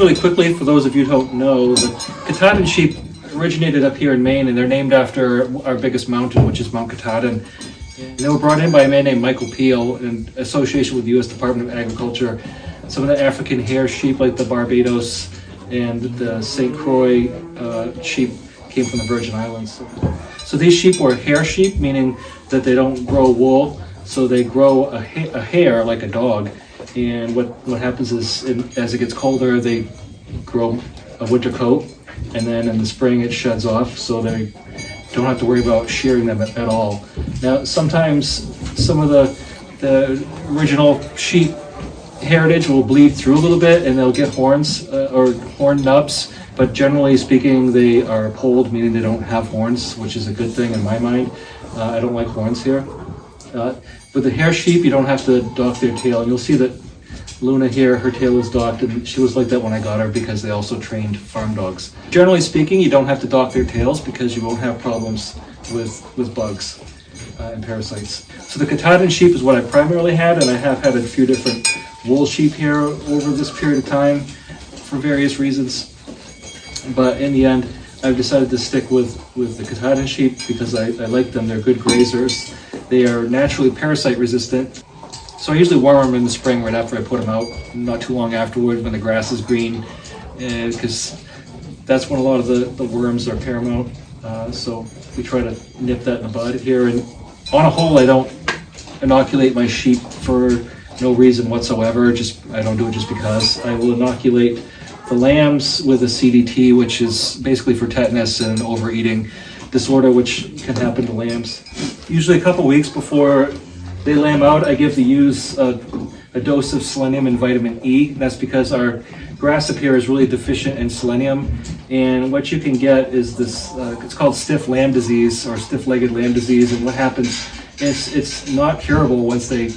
really quickly, for those of you who don't know, the Katahdin sheep originated up here in Maine, and they're named after our biggest mountain, which is Mount Katahdin. And they were brought in by a man named Michael Peel in association with the U.S. Department of Agriculture. Some of the African hair sheep, like the Barbados and the St. Croix sheep, came from the Virgin Islands. So these sheep were hair sheep, meaning that they don't grow wool, so they grow a hair like a dog. And what happens is, as it gets colder, they grow a winter coat, and then in the spring it sheds off, so they don't have to worry about shearing them at all. Now, sometimes some of the original sheep heritage will bleed through a little bit, and they'll get horns or horn nubs, but generally speaking, they are polled, meaning they don't have horns, which is a good thing in my mind. I don't like horns here. With the hair sheep, you don't have to dock their tail. And you'll see that Luna here, her tail is docked, and she was like that when I got her because they also trained farm dogs. Generally speaking, you don't have to dock their tails because you won't have problems with bugs and parasites. So the Katahdin sheep is what I primarily had, and I have had a few different wool sheep here over this period of time for various reasons. But in the end, I've decided to stick with the Katahdin sheep because I like them. They're good grazers. They are naturally parasite resistant. So I usually worm them in the spring right after I put them out, not too long afterward when the grass is green, because that's when a lot of the worms are paramount. So we try to nip that in the bud here. And on a whole, I don't inoculate my sheep for no reason whatsoever. I don't do it just because. I will inoculate the lambs with a CDT, which is basically for tetanus and overeating disorder, which can happen to lambs. Usually a couple weeks before they lamb out, I give the ewes a dose of selenium and vitamin E. That's because our grass up here is really deficient in selenium. And what you can get is this, it's called stiff lamb disease or stiff-legged lamb disease. And what happens is it's not curable once they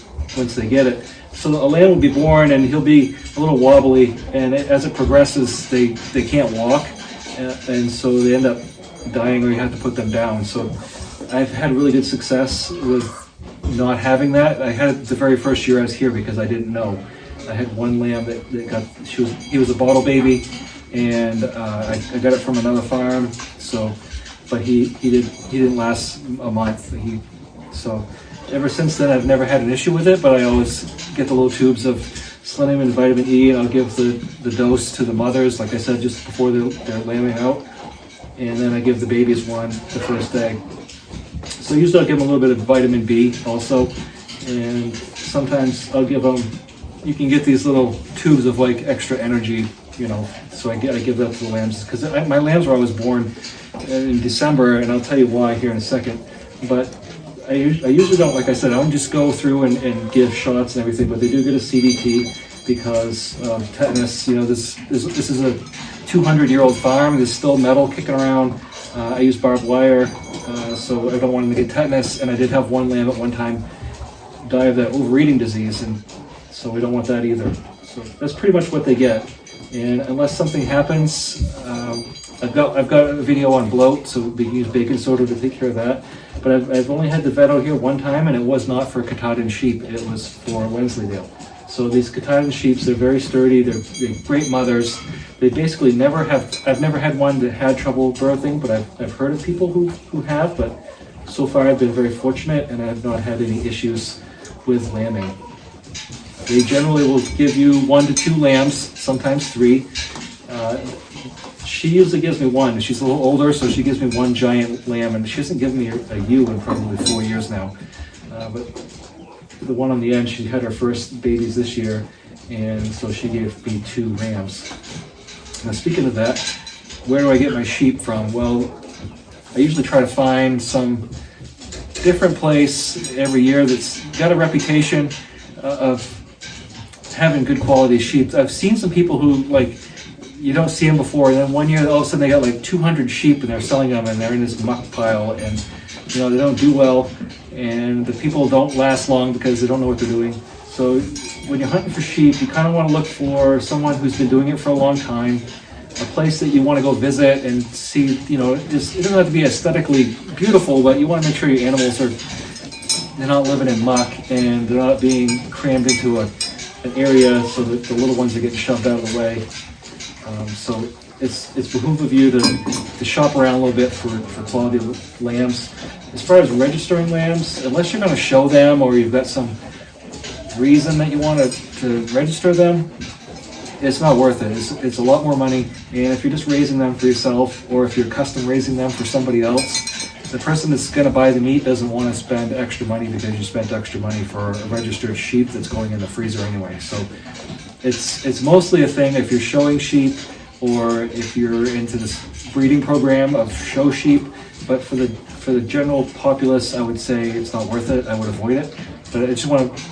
get it. So a lamb will be born and he'll be a little wobbly, and as it progresses, they can't walk, and so they end up dying or you have to put them down. So I've had really good success with not having that. I had it the very first year I was here because I didn't know. I had one lamb that he was a bottle baby, and I got it from another farm. So, but he didn't last a month. So ever since then, I've never had an issue with it. But I always get the little tubes of selenium and vitamin E, and I'll give the dose to the mothers, like I said, just before they're lambing out, and then I give the babies one the first day. So usually I'll give them a little bit of vitamin B also, and sometimes I'll give them, you can get these little tubes of like extra energy, so I give that to the lambs, because my lambs were always born in December, and I'll tell you why here in a second. But I usually don't, like I said, I don't just go through and give shots and everything, but they do get a CDT because of tetanus. This is a 200-year-old farm. There's still metal kicking around. I use barbed wire, so I don't want them to get tetanus. And I did have one lamb at one time die of that overeating disease, and so we don't want that either. So that's pretty much what they get. And unless something happens, I've got a video on bloat, so we can use baking soda to take care of that. But I've only had the vet out here one time, and it was not for Katahdin sheep. It was for Wensleydale. So these Katahdin sheep, they're very sturdy. They're great mothers. They basically I've never had one that had trouble birthing, but I've heard of people who have. But so far, I've been very fortunate, and I have not had any issues with lambing. They generally will give you 1 to 2 lambs, sometimes 3. She usually gives me 1. She's a little older, so she gives me 1 giant lamb, and she hasn't given me a ewe in probably 4 years now. But the one on the end, she had her first babies this year, and so she gave me 2 rams. Now, speaking of that, where do I get my sheep from? Well, I usually try to find some different place every year that's got a reputation of having good quality sheep. I've seen some people who, you don't see them before, and then one year all of a sudden they got 200 sheep and they're selling them, and they're in this muck pile, and they don't do well, and the people don't last long because they don't know what they're doing. So when you're hunting for sheep, you kind of want to look for someone who's been doing it for a long time, a place that you want to go visit and see. It doesn't have to be aesthetically beautiful, but you want to make sure your animals they're not living in muck, and they're not being crammed into an area so that the little ones are getting shoved out of the way. So it's behoove of you to shop around a little bit for quality lambs. As far as registering lambs, unless you're going to show them or you've got some reason that you want to register them, it's not worth it. It's a lot more money, and if you're just raising them for yourself, or if you're custom raising them for somebody else, the person that's going to buy the meat doesn't want to spend extra money because you spent extra money for a registered sheep that's going in the freezer anyway. So it's mostly a thing if you're showing sheep, or if you're into this breeding program of show sheep. But for the general populace, I would say it's not worth it. I would avoid it. But I just want to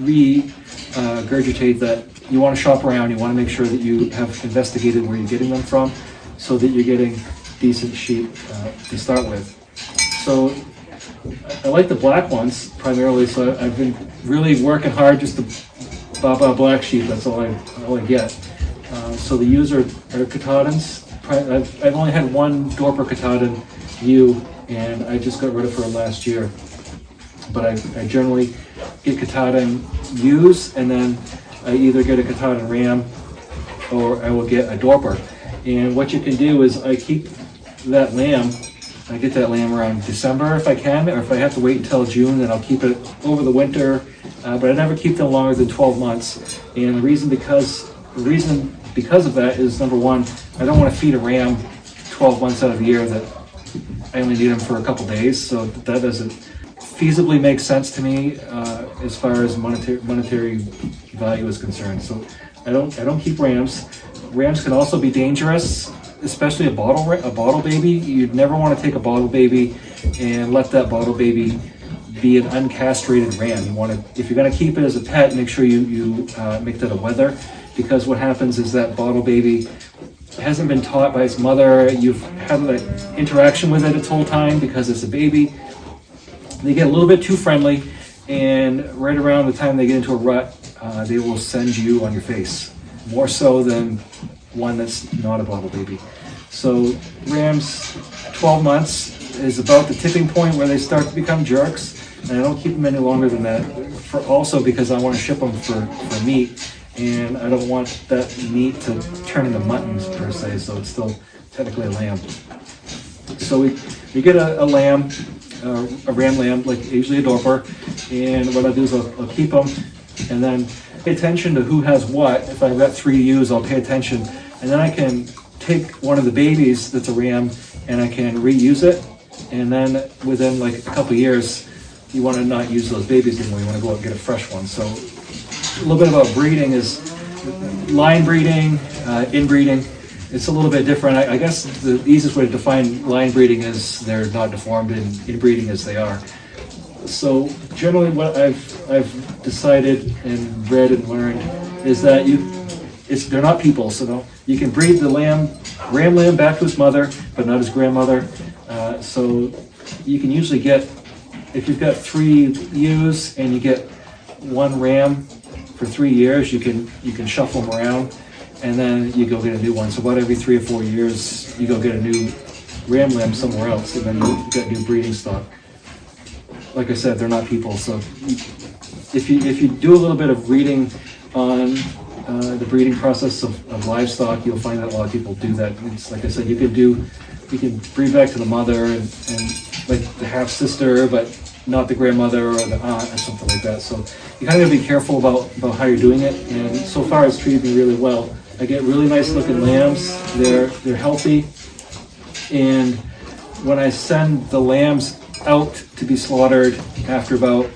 regurgitate that you want to shop around. You want to make sure that you have investigated where you're getting them from, so that you're getting decent sheep to start with. So I like the black ones primarily. So I've been really working hard just to buy black sheep. That's all I get. So the ewes are Katahdins. I've only had one Dorper Katahdin ewe, and I just got rid of her last year. But I generally get Katahdin ewes, and then I either get a Katahdin ram or I will get a Dorper. And what you can do is I keep that lamb, I get that lamb around December if I can, or if I have to wait until June, then I'll keep it over the winter. But I never keep them longer than 12 months. And the reason because of that is, number one, I don't want to feed a ram 12 months out of the year that I only need them for a couple days. So that doesn't feasibly make sense to me as far as monetary value is concerned. So I don't keep rams. Rams can also be dangerous, especially a bottle baby. You'd never want to take a bottle baby and let that bottle baby be an uncastrated ram. You want to, if you're going to keep it as a pet, make sure you make that a wether, because what happens is that bottle baby hasn't been taught by its mother. You've had an interaction with it its whole time because it's a baby. They get a little bit too friendly, and right around the time they get into a rut, they will send you on your face, more so than one that's not a bottle baby. So rams, 12 months is about the tipping point where they start to become jerks, and I don't keep them any longer than that, also because I want to ship them for meat, and I don't want that meat to turn into mutton per se, so it's still technically a lamb. So we get a lamb, a ram lamb, like usually a Dorper, and what I'll do is I'll keep them, and then pay attention to who has what. If I've got 3 ewes, I'll pay attention, and then I can take one of the babies that's a ram and I can reuse it, and then within like a couple years, you want to not use those babies anymore. You want to go out and get a fresh one. So a little bit about breeding is line breeding, inbreeding. It's a little bit different. I guess the easiest way to define line breeding is they're not deformed, and inbreeding is they are. So generally what I've decided and read and learned is that they're not people. So you can breed the ram lamb back to its mother, but not his grandmother. So you can usually get, if you've got 3 ewes and you get 1 ram for 3 years, you can shuffle them around, and then you go get a new one. So about every 3 or 4 years, you go get a new ram lamb somewhere else, and then you've got new breeding stock. Like I said, they're not people. So if you do a little bit of reading on the breeding process of livestock, you'll find that a lot of people do that. It's like I said, you can breed back to the mother and like the half sister, but not the grandmother or the aunt or something like that. So you kind of gotta be careful about how you're doing it. And so far, it's treated me really well. I get really nice looking lambs. They're healthy, and when I send the lambs out to be slaughtered after about,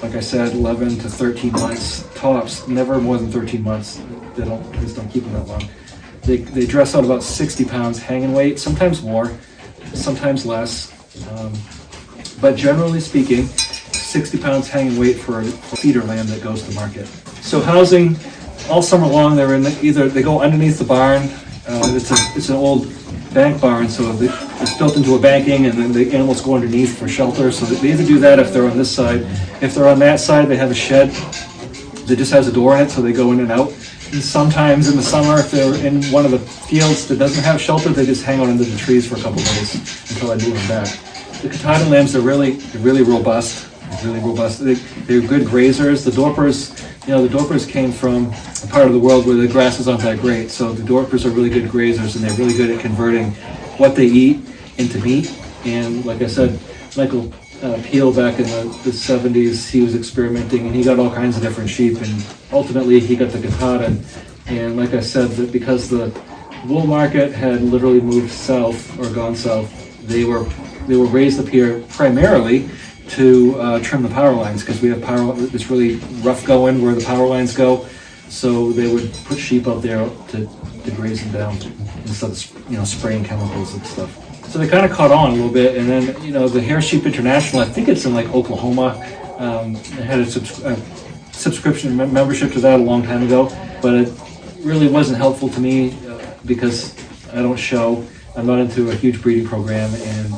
like I said, 11 to 13 months tops, never more than 13 months. Please don't keep them that long. They dress out about 60 pounds hanging weight, sometimes more, sometimes less. But generally speaking, 60 pounds hanging weight for a feeder lamb that goes to market. So housing, all summer long, they go underneath the barn. It's an old bank barn, so it's built into a banking, and then the animals go underneath for shelter. So they either do that if they're on this side. If they're on that side, they have a shed that just has a door in it, so they go in and out. And sometimes in the summer, if they're in one of the fields that doesn't have shelter, they just hang out under the trees for a couple of days until I move them back. The Katahdin lambs are really robust. They're good grazers. The Dorpers, the Dorpers came from a part of the world where the grasses aren't that great. So the Dorpers are really good grazers, and they're really good at converting what they eat into meat. And like I said, Michael Peel back in the 70s, he was experimenting, and he got all kinds of different sheep, and ultimately he got the Katahdin. And like I said, that because the wool market had literally moved south or gone south, they were raised up here primarily to trim the power lines, because we have it's really rough going where the power lines go. So they would put sheep out there to graze them down instead of spraying chemicals and stuff. So they kind of caught on a little bit, and then the Hair Sheep International, I think it's in like Oklahoma, had a subscription membership to that a long time ago, but it really wasn't helpful to me because I don't show. I'm not into a huge breeding program, and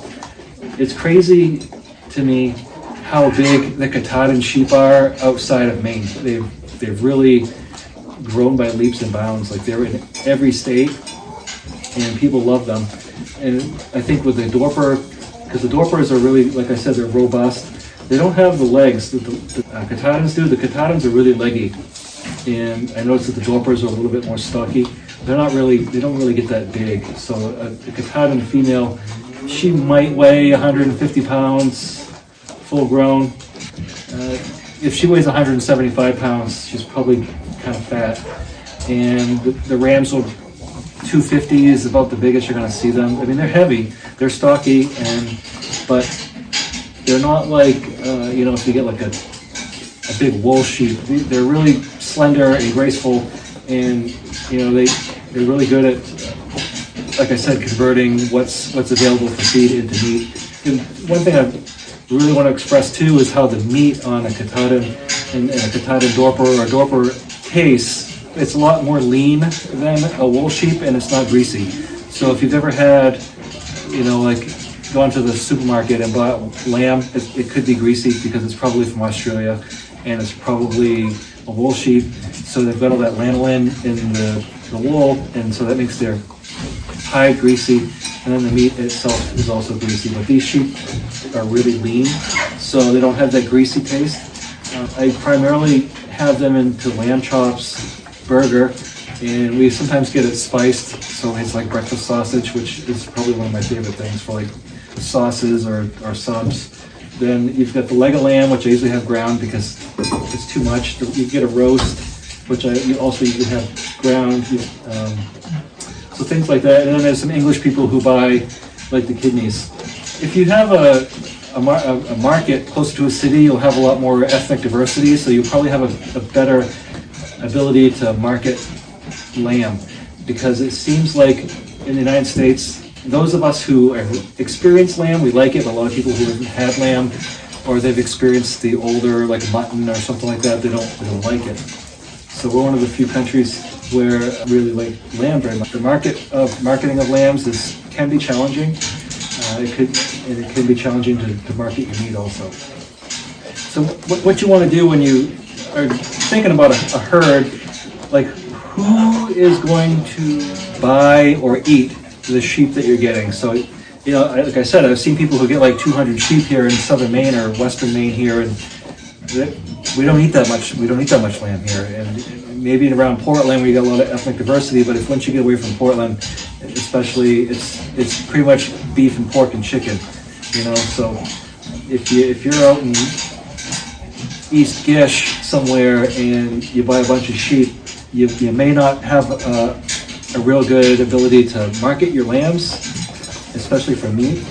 it's crazy to me how big the Katahdin sheep are outside of Maine. They've really grown by leaps and bounds. Like, they're in every state, and people love them. And I think with the Dorper, because the Dorpers are really, like I said, they're robust. They don't have the legs that the Katahdins do. The Katahdins are really leggy, and I noticed that the Dorpers are a little bit more stocky. They don't really get that big. So the Katahdin female, she might weigh 150 pounds, full grown. If she weighs 175 pounds, she's probably kind of fat. And the rams will 250 is about the biggest you're going to see them. I mean, they're heavy, they're stocky, but they're not like if you get like a big wool sheep. They're really slender and graceful, and they're really good at, like I said, converting what's available for feed into meat. And one thing I really want to express too is how the meat on a Katahdin and a Katahdin Dorper or Dorper tastes. It's a lot more lean than a wool sheep, and it's not greasy. So if you've ever had, like gone to the supermarket and bought lamb, it could be greasy because it's probably from Australia, and it's probably a wool sheep. So they've got all that lanolin in the wool, and so that makes their hide greasy, and then the meat itself is also greasy. But these sheep are really lean, so they don't have that greasy taste. I primarily have them into lamb chops, burger, and we sometimes get it spiced, so it's like breakfast sausage, which is probably one of my favorite things for like sauces or subs. Then you've got the leg of lamb, which I usually have ground because it's too much. You get a roast, which you also usually have ground. So things like that. And then there's some English people who buy like the kidneys. If you have a market close to a city, you'll have a lot more ethnic diversity, so you'll probably have a better ability to market lamb, because it seems like in the United States, those of us who have experienced lamb, we like it, but a lot of people who haven't had lamb, or they've experienced the older, like mutton or something like that, they don't like it. So we're one of the few countries where I really like lamb very much. The marketing of lambs can be challenging. It can be challenging to market your meat also. So what you want to do when you are thinking about a herd, like who is going to buy or eat the sheep that you're getting? So, like I said, I've seen people who get like 200 sheep here in southern Maine or western Maine here, and we don't eat that much. We don't eat that much lamb here, and maybe around Portland we got a lot of ethnic diversity. But once you get away from Portland, especially, it's pretty much beef and pork and chicken. So if you're out in East Gish somewhere and you buy a bunch of sheep, you may not have a real good ability to market your lambs, especially for meat.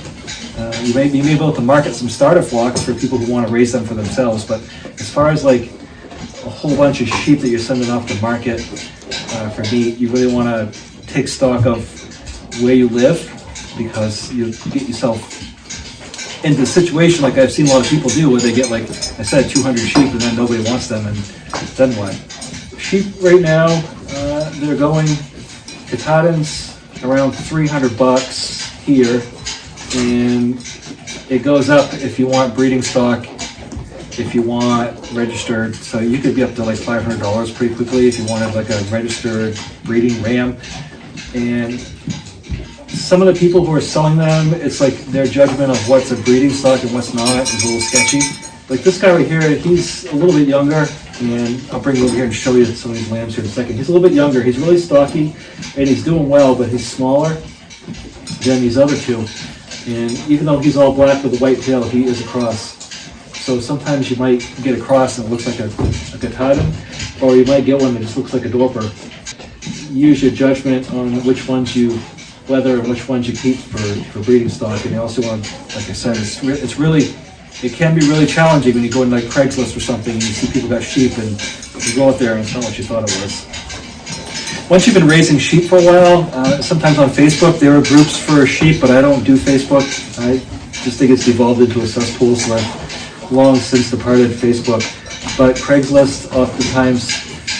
You may be able to market some starter flocks for people who want to raise them for themselves, but as far as like a whole bunch of sheep that you're sending off to market for meat, you really want to take stock of where you live, because you get yourself into a situation like I've seen a lot of people do, where they get, like I said, 200 sheep and then nobody wants them, and then what? Sheep right now, they're going Katahdins around $300 here, and it goes up if you want breeding stock, if you want registered. So you could be up to like $500 pretty quickly if you wanted like a registered breeding ram. And some of the people who are selling them, it's like their judgment of what's a breeding stock and what's not is a little sketchy. Like this guy right here, he's a little bit younger, And I'll bring you over here and show you some of these lambs here in a second. He's a little bit younger. He's really stocky, and he's doing well, but he's smaller than these other two. And even though he's all black with a white tail, he is a cross. So sometimes you might get a cross and it looks like a Katahdin, or you might get one that just looks like a Dorper. Use your judgment on which ones you whether and which ones you keep for breeding stock. And you also want, like I said, it can be really challenging when you go in like Craigslist or something and you see people got sheep and you go out there and it's not what you thought it was. Once you've been raising sheep for a while, sometimes on Facebook there are groups for sheep, but I don't do Facebook. I just think it's evolved into a cesspool, so I've long since departed Facebook. But Craigslist oftentimes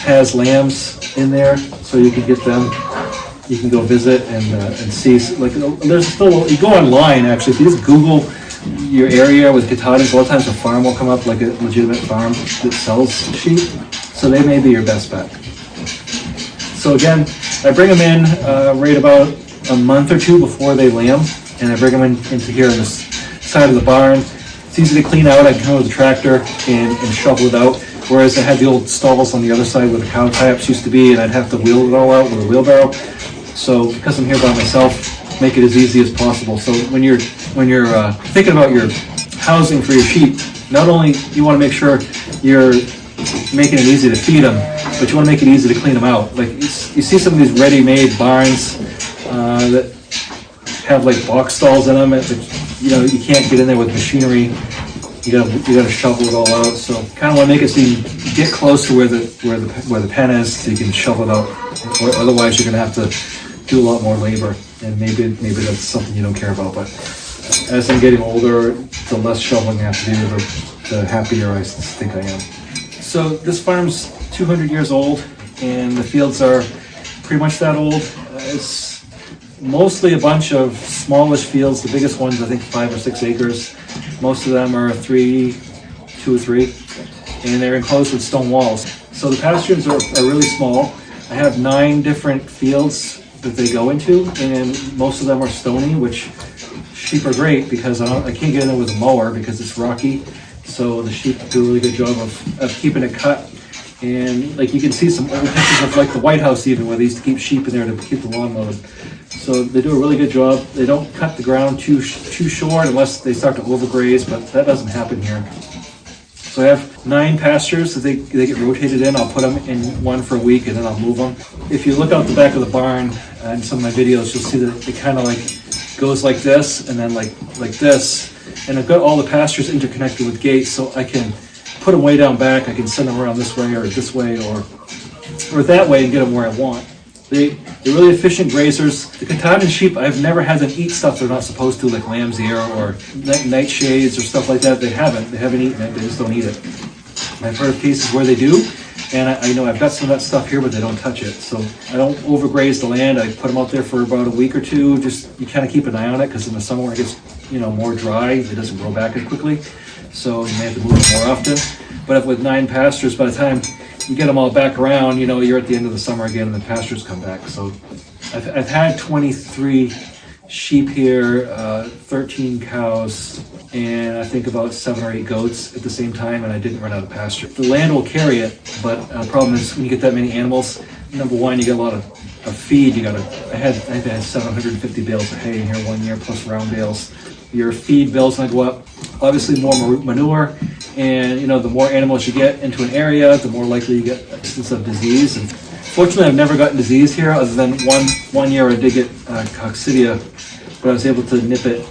has lambs in there, so you can get them. You can go visit and see. Like there's still, you go online actually. If you just Google your area with Katahdins, a lot of times a farm will come up, like a legitimate farm that sells sheep. So they may be your best bet. So again, I bring them in right about a month or two before they lamb, and I bring them into here on this side of the barn. It's easy to clean out. I can come with the tractor and shovel it out. Whereas I had the old stalls on the other side where the cow tie-ups used to be, and I'd have to wheel it all out with a wheelbarrow. So because I'm here by myself, make it as easy as possible. So when you're thinking about your housing for your sheep, not only you want to make sure you're making it easy to feed them, but you want to make it easy to clean them out. Like you see some of these ready-made barns that have like box stalls in them. You can't get in there with machinery. You gotta shovel it all out. So kind of want to make it so you get close to where the pen is, so you can shovel it out. Or otherwise, you're gonna have to do a lot more labor, and maybe that's something you don't care about. But as I'm getting older, the less shoveling I have to do, the happier I think I am. So this farm's 200 years old, and the fields are pretty much that old. It's mostly a bunch of smallish fields. The biggest ones, I think, 5 or 6 acres. Most of them are 2 or 3, and they're enclosed with stone walls. So the pastures are really small. I have 9 different fields that they go into, and most of them are stony, which sheep are great because I can't get in there with a mower because it's rocky. So the sheep do a really good job of keeping it cut. And like you can see some old pictures of like the White House even, where they used to keep sheep in there to keep the lawn mowed. So they do a really good job. They don't cut the ground too short unless they start to overgraze, but that doesn't happen here. So I have 9 pastures that they get rotated in. I'll put them in one for a week and then I'll move them. If you look out the back of the barn in some of my videos, you'll see that it kind of like goes like this and then like this. And I've got all the pastures interconnected with gates, so I can put them way down back. I can send them around this way or that way and get them where I want. They're really efficient grazers. The Katahdin sheep, I've never had them eat stuff they're not supposed to, like lamb's ear or nightshades or stuff like that. They haven't eaten it, they just don't eat it. I've heard of cases where they do, and I know I've got some of that stuff here, but they don't touch it. So I don't overgraze the land. I put them out there for about a week or two. Just you kind of keep an eye on it, because in the summer when it gets more dry, it doesn't grow back as quickly. So you may have to move it more often. But with 9 pastures, by the time you get them all back around, you're at the end of the summer again and the pastures come back. So I've had 23 sheep here, 13 cows, and I think about 7 or 8 goats at the same time, and I didn't run out of pasture. The land will carry it, but the problem is when you get that many animals, number one, you get a lot of feed. I had 750 bales of hay in here one year, plus round bales. Your feed bill's gonna go up, obviously more manure, and the more animals you get into an area, the more likely you get instances of disease. And fortunately, I've never gotten disease here, other than one year I did get coccidia, but I was able to nip it.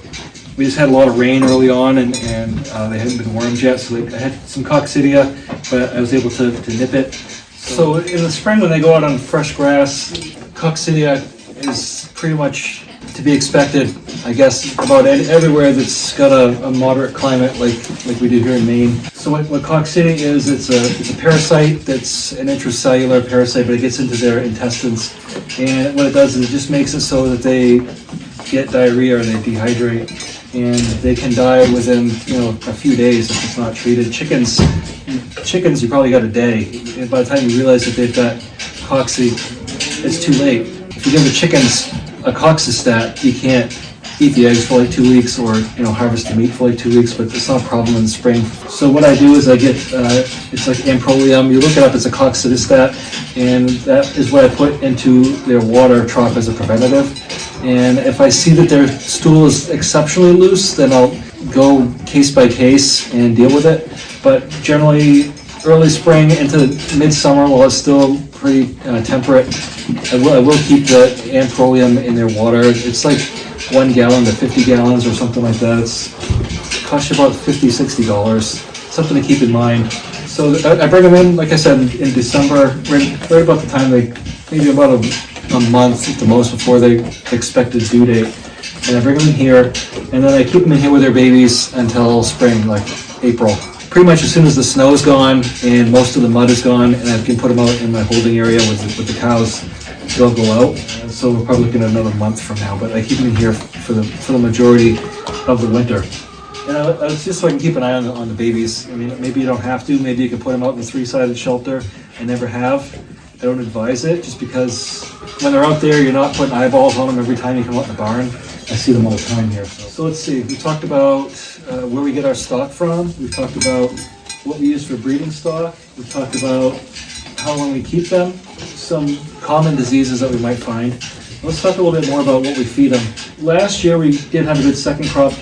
We just had a lot of rain early on, and they hadn't been wormed yet, so I had some coccidia, but I was able to nip it. So in the spring, when they go out on fresh grass, coccidia is pretty much to be expected, I guess, about everywhere that's got a moderate climate like we do here in Maine. So what coccidia is, it's a parasite that's an intracellular parasite, but it gets into their intestines. And what it does is it just makes it so that they get diarrhea or they dehydrate, and they can die within a few days if it's not treated. Chickens, you probably got a day. And by the time you realize that they've got cocci, it's too late. If you give the chickens a coccystat, you can't eat the eggs for like 2 weeks, or harvest the meat for like 2 weeks, but it's not a problem in the spring. So what I do is I get it's like amprolium. You look it up, it's a coccidostat, and that is what I put into their water trough as a preventative. And if I see that their stool is exceptionally loose, then I'll go case by case and deal with it. But generally, early spring into midsummer, while it's still pretty temperate, I will keep the amprolium in their water. It's like 1 gallon to 50 gallons or something like that. It costs you about $50-$60. Something to keep in mind. So I bring them in, like I said, in December, right about the time maybe about a month at the most before they expected due date. And I bring them in here, and then I keep them in here with their babies until spring, like April. Pretty much as soon as the snow is gone and most of the mud is gone, and I can put them out in my holding area with the cows, they'll go out. So we're probably looking at another month from now, but I keep them in here for the majority of the winter. And it's just so I can keep an eye on the babies. I mean, maybe you don't have to. Maybe you can put them out in the 3-sided shelter. I never have. I don't advise it, just because when they're out there, you're not putting eyeballs on them every time you come out in the barn. I see them all the time here. So let's see. We talked about where we get our stock from. We've talked about what we use for breeding stock. We've talked about how long we keep them, some common diseases that we might find. Let's talk a little bit more about what we feed them. Last year we did have a good second crop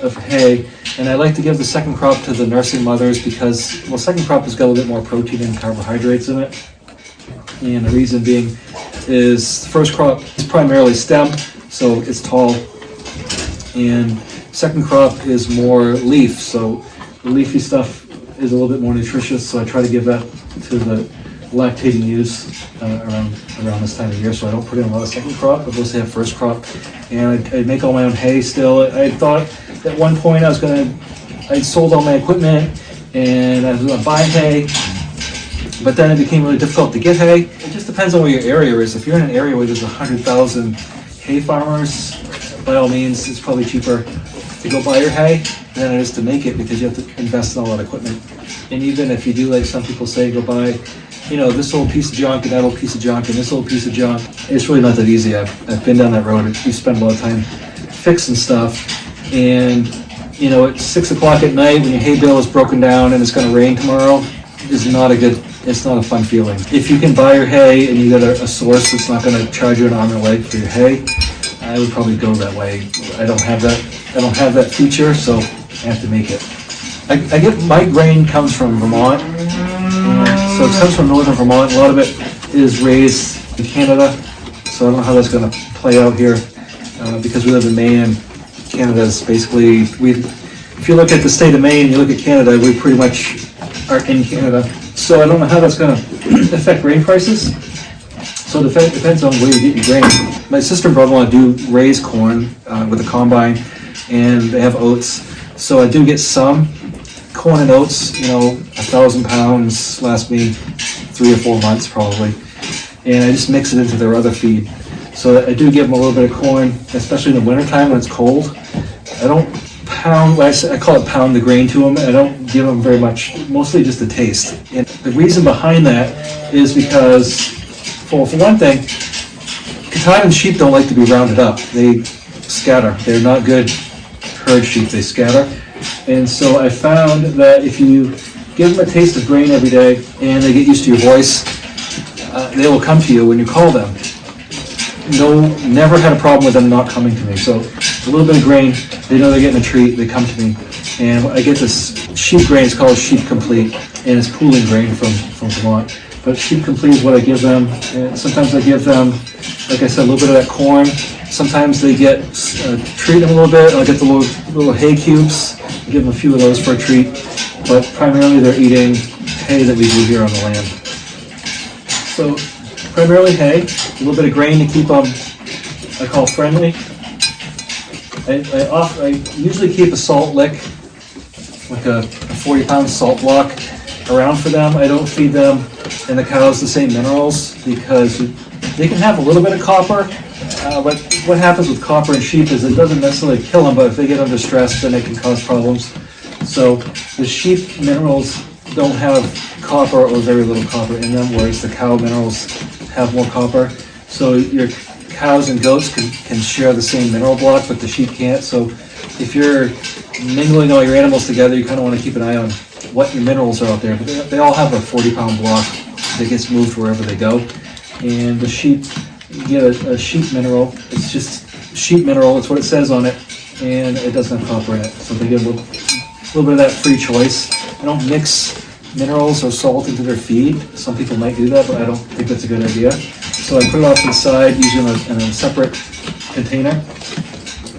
of hay, and I like to give the second crop to the nursing mothers because, well, second crop has got a little bit more protein and carbohydrates in it. And the reason being is the first crop is primarily stem, so it's tall, and second crop is more leaf, so the leafy stuff is a little bit more nutritious, so I try to give that to the lactating ewes around this time of year, so I don't put in a lot of second crop, but mostly have first crop. And I make all my own hay still. I thought at one point I'd sold all my equipment and I was going to buy hay, but then it became really difficult to get hay. It just depends on where your area is. If you're in an area where there's 100,000 hay farmers, by all means, it's probably cheaper to go buy your hay than it is to make it, because you have to invest in a lot of equipment. And even if you do, like some people say, go buy, this old piece of junk and that old piece of junk and this old piece of junk, it's really not that easy. I've been down that road. You spend a lot of time fixing stuff, and at 6 o'clock at night when your hay bale is broken down and it's going to rain tomorrow it's not a fun feeling. If you can buy your hay and you get a source that's not going to charge you an arm and a leg for your hay, I would probably go that way. I don't have that feature, so I have to make it. I get my grain comes from Vermont, so it comes from northern Vermont. A lot of it is raised in Canada, so I don't know how that's going to play out here, because we live in Maine, and Canada is basically, if you look at the state of Maine, you look at Canada, we pretty much are in Canada. So I don't know how that's going to affect grain prices. So it depends on where you get your grain. My sister and brother-in-law do raise corn with a combine, and they have oats. So I do get some corn and oats. 1,000 pounds lasts me 3 or 4 months probably, and I just mix it into their other feed. So I do give them a little bit of corn, especially in the wintertime when it's cold. I don't pound, I call it pound the grain to them. I don't give them very much, mostly just a taste. And the reason behind that is because, for one thing, Katahdin sheep don't like to be rounded up. They scatter. They're not good herd sheep. They scatter. And so I found that if you give them a taste of grain every day and they get used to your voice, they will come to you when you call them. Never had a problem with them not coming to me. So a little bit of grain, they know they're getting a treat, they come to me. And I get this sheep grain, it's called Sheep Complete, and it's pooling grain from Vermont. But Sheep Complete is what I give them. And sometimes I give them, like I said, a little bit of that corn. Sometimes they treat them a little bit. I'll get the little hay cubes, give them a few of those for a treat. But primarily they're eating hay that we do here on the land. So primarily hay, a little bit of grain to keep them, I call friendly. I usually keep a salt lick, like a 40-pound salt block around for them. I don't feed them and the cows the same minerals because they can have a little bit of copper, but what happens with copper in sheep is it doesn't necessarily kill them, but if they get under stress, then it can cause problems. So the sheep minerals don't have copper or very little copper in them, whereas the cow minerals have more copper. So your cows and goats can share the same mineral block, but the sheep can't. So if you're mingling all your animals together, you kind of want to keep an eye on what your minerals are out there. But they all have a 40-pound block that gets moved wherever they go. And the sheep, you get a sheep mineral. It's just sheep mineral. It's what it says on it, and it doesn't have copper in it. So they get a little bit of that free choice. I don't mix minerals or salt into their feed. Some people might do that, but I don't think that's a good idea. So I put it off to the side, usually in a separate container,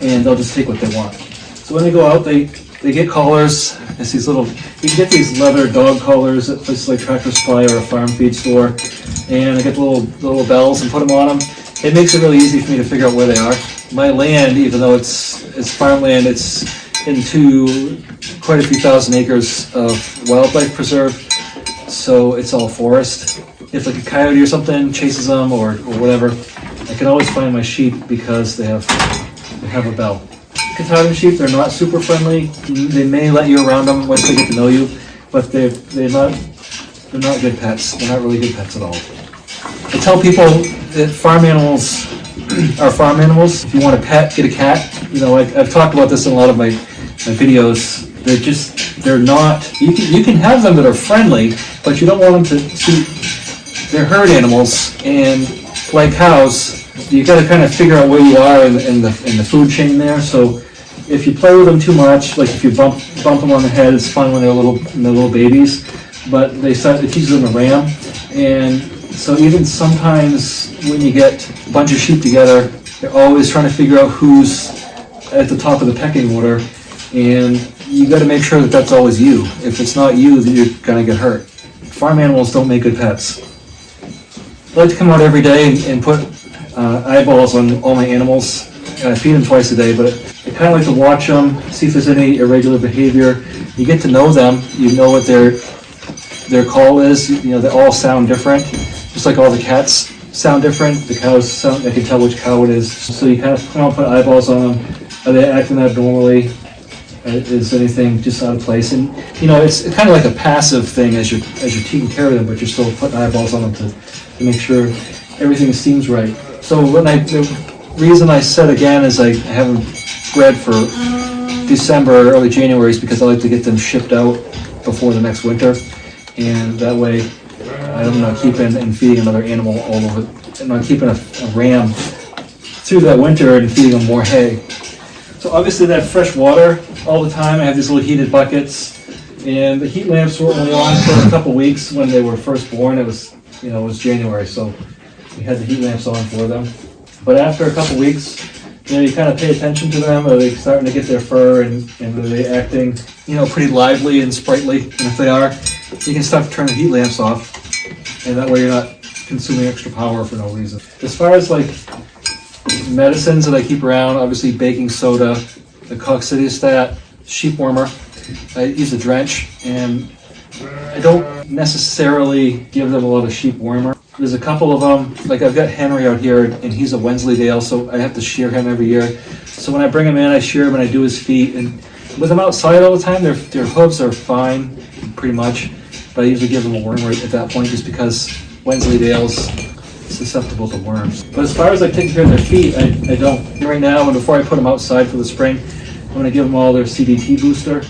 and they'll just take what they want. So when they go out, they get collars. It's these little, you can get these leather dog collars at places like Tractor Supply or a farm feed store, and I get the little bells and put them on them. It makes it really easy for me to figure out where they are. My land, even though it's farmland, it's into quite a few thousand acres of wildlife preserve, so it's all forest. If like a coyote or something chases them or whatever, I can always find my sheep because they have a bell. Katahdin sheep, they're not super friendly. They may let you around them once they get to know you, but they're not good pets. They're not really good pets at all. I tell people that farm animals are farm animals. If you want a pet, get a cat. You know, I've talked about this in a lot of my videos. They're not, you can have them that are friendly, but you don't want them to see, they're herd animals, and like cows, you got to kind of figure out where you are in the food chain there. So if you play with them too much, like if you bump them on the head, it's fun when they're little babies, but it teaches them to ram. And so even sometimes when you get a bunch of sheep together, they're always trying to figure out who's at the top of the pecking order, and you got to make sure that that's always you. If it's not you, then you're gonna get hurt. Farm animals don't make good pets. I like to come out every day and put eyeballs on all my animals. I feed them twice a day, but I kind of like to watch them, see if there's any irregular behavior. You get to know them. You know what their call is. You know, they all sound different, just like all the cats sound different. The cows sound, I can tell which cow it is. So you kind of put eyeballs on them. Are they acting abnormally? Is anything just out of place? And you know, it's kind of like a passive thing as you're taking care of them, but you're still putting eyeballs on them to make sure everything seems right. So the reason I said again is I haven't bred for December or early January is because I like to get them shipped out before the next winter, and that way I'm not keeping and feeding another animal all over. I'm not keeping a ram through that winter and feeding them more hay. So obviously they have fresh water all the time. I have these little heated buckets, and the heat lamps were only on for a couple weeks when they were first born. It was January, so we had the heat lamps on for them. But after a couple weeks, you kind of pay attention to them. Are they starting to get their fur, and are they acting, pretty lively and sprightly? And if they are, you can start to turn the heat lamps off, and that way you're not consuming extra power for no reason. As far as like medicines that I keep around, obviously baking soda, the coccidiostat, sheep warmer. I use a drench, and I don't necessarily give them a lot of sheep warmer. There's a couple of them, like I've got Henry out here, and he's a Wensleydale, so I have to shear him every year. So when I bring him in, I shear him and I do his feet. And with them outside all the time, their hooves are fine, pretty much. But I usually give them a worm right at that point, just because Wensleydale's susceptible to worms. But as far as like taking care of their feet, I don't. Right now, and before I put them outside for the spring, I'm going to give them all their CDT booster,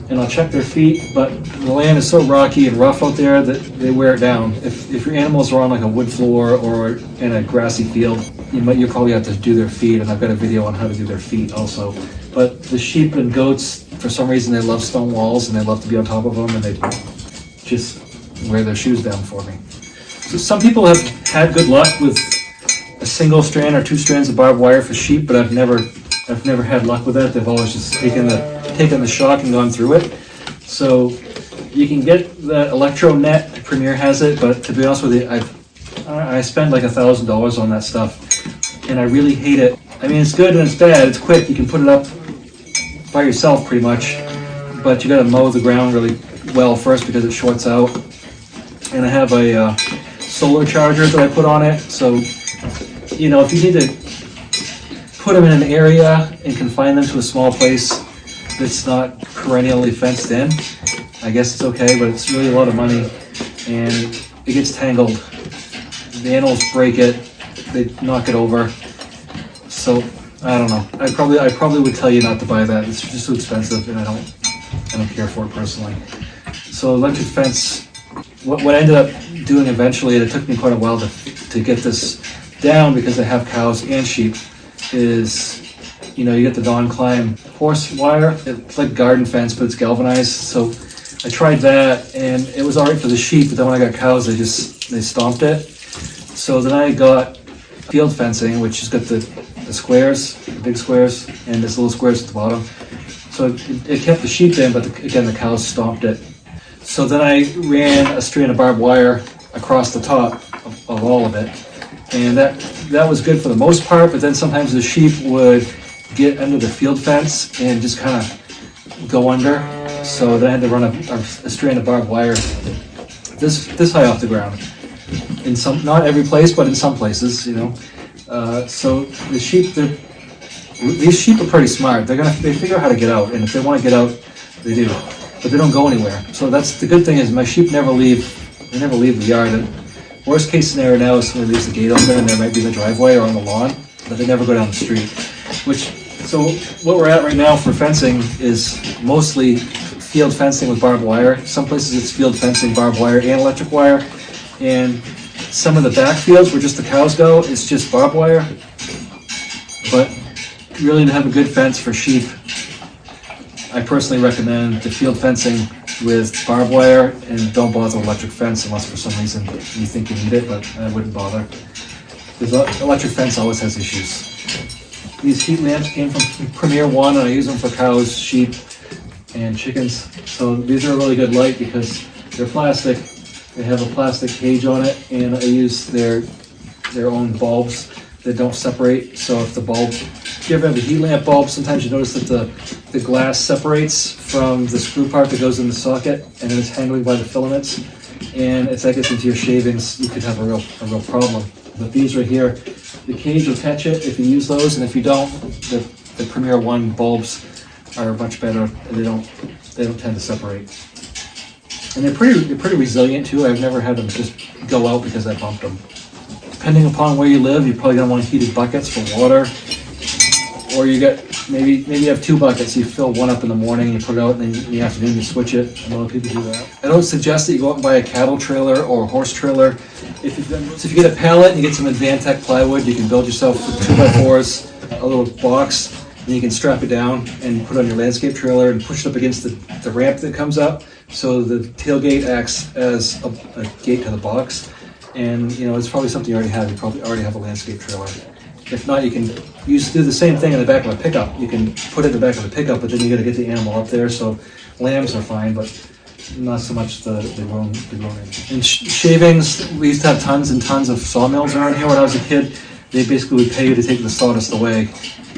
and I'll check their feet. But the land is so rocky and rough out there that they wear it down. If your animals are on like a wood floor or in a grassy field, you probably have to do their feet, and I've got a video on how to do their feet also. But the sheep and goats, for some reason, they love stone walls, and they love to be on top of them, and they just wear their shoes down for me. So some people have had good luck with a single strand or two strands of barbed wire for sheep, but I've never had luck with that. They've always just taken the shock and gone through it. So you can get that electro net. Premier has it, but to be honest with you, I spend like $1,000 on that stuff, and I really hate it. I mean, it's good and it's bad. It's quick. You can put it up by yourself pretty much, but you got to mow the ground really well first because it shorts out. And I have a solar charger that I put on it. So, if you need to put them in an area and confine them to a small place that's not perennially fenced in, I guess it's okay, but it's really a lot of money, and it gets tangled. The animals break it, they knock it over, So I don't know. I probably would tell you not to buy that. It's just too expensive, and I don't care for it personally. So electric fence. What I ended up doing eventually, and it took me quite a while to get this down because I have cows and sheep, is you get the non-climb horse wire. It's like garden fence, but it's galvanized. So I tried that, and it was alright for the sheep, but then when I got cows, they stomped it. So then I got field fencing, which has got the squares, the big squares, and there's little squares at the bottom. So it kept the sheep in, but again, the cows stomped it. So then I ran a strand of barbed wire across the top of all of it. And that was good for the most part, but then sometimes the sheep would get under the field fence and just kind of go under. So then I had to run a strand of barbed wire this high off the ground. Not every place, but in some places, So the sheep, these sheep are pretty smart. They figure out how to get out, and if they want to get out, they do. But they don't go anywhere. So that's the good thing is my sheep never leave. They never leave the yard. And worst case scenario now is somebody leaves the gate open, and they might be in the driveway or on the lawn, but they never go down the street. So what we're at right now for fencing is mostly field fencing with barbed wire. Some places it's field fencing, barbed wire, and electric wire. And some of the back fields where just the cows go, it's just barbed wire. But really to have a good fence for sheep, I personally recommend the field fencing with barbed wire, and don't bother electric fence unless for some reason you think you need it, but I wouldn't bother. Because electric fence always has issues. These heat lamps came from Premier ONE, and I use them for cows, sheep, and chickens. So these are a really good light because they're plastic. They have a plastic cage on it, and I use their own bulbs that don't separate. So if the bulb, if you ever have a heat lamp bulb, sometimes you notice that the glass separates from the screw part that goes in the socket, and then it's handled by the filaments. And if that gets into your shavings, you could have a real problem. But these right here, the cage will catch it if you use those, and if you don't, the Premier ONE bulbs are much better. They don't tend to separate. And they're pretty resilient too. I've never had them just go out because I bumped them. Depending upon where you live, you're probably gonna want heated buckets for water, or you get maybe you have two buckets. You fill one up in the morning, you put it out, and then in the afternoon you switch it. A lot of people do that. I don't suggest that you go out and buy a cattle trailer or a horse trailer. If you get a pallet and you get some Advantech plywood, you can build yourself with 2x4s, a little box, and you can strap it down and put it on your landscape trailer and push it up against the ramp that comes up. So the tailgate acts as a gate to the box. And it's probably something you already have. You probably already have a landscape trailer. If not, you can do the same thing in the back of a pickup. You can put it in the back of a pickup, but then you got to get the animal up there. So lambs are fine, but not so much the roan. And shavings, we used to have tons and tons of sawmills around here when I was a kid. They basically would pay you to take the sawdust away.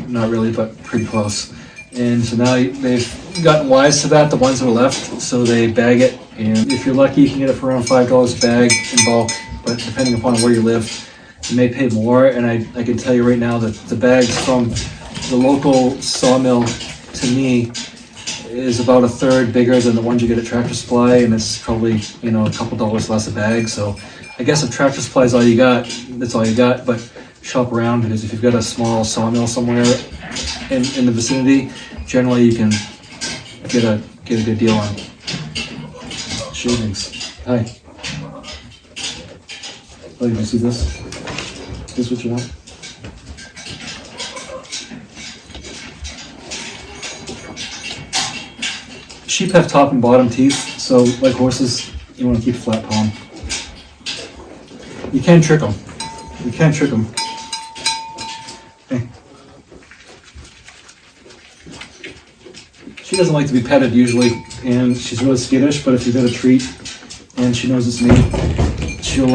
Not really, but pretty close. And so now they've gotten wise to that, the ones that are left, so they bag it. And if you're lucky, you can get it for around $5 a bag in bulk, but depending upon where you live, you may pay more. And I can tell you right now that the bags from the local sawmill to me is about a third bigger than the ones you get at Tractor Supply, and it's probably a couple dollars less a bag. So I guess if Tractor Supply is all you got, that's all you got. But shop around, because if you've got a small sawmill somewhere in the vicinity, generally you can get a good deal on shavings. Hi. Oh, you want to see this? Is this what you want? Sheep have top and bottom teeth, so like horses, you want to keep a flat palm. You can trick them. Hey. She doesn't like to be petted usually, and she's really skittish, but if you got a treat and she knows it's me, she'll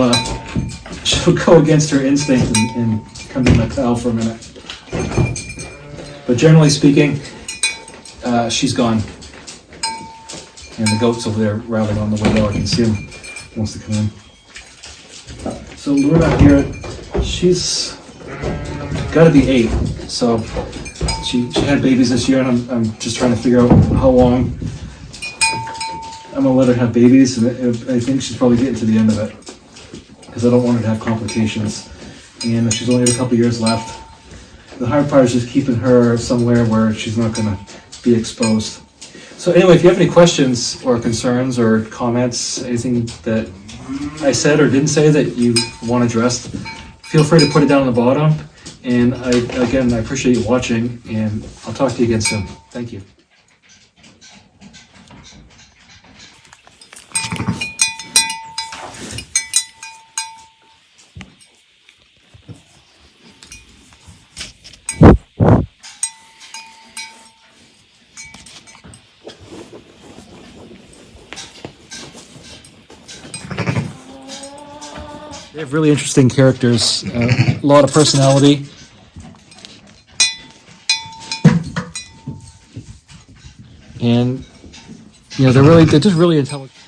go against her instinct and come in the cow for a minute. But generally speaking, she's gone. And the goat's over there rattling on the window. I can see him. He wants to come in. So Luna here, she's got to be 8. So she had babies this year, and I'm just trying to figure out how long I'm gonna let her have babies. And I think she's probably getting to the end of it, because I don't want her to have complications. And she's only got a couple years left. The hard part is just keeping her somewhere where she's not going to be exposed. So anyway, if you have any questions or concerns or comments, anything that I said or didn't say that you want addressed, feel free to put it down on the bottom. And I appreciate you watching, and I'll talk to you again soon. Thank you. They have really interesting characters, a lot of personality. And, they're just really intelligent.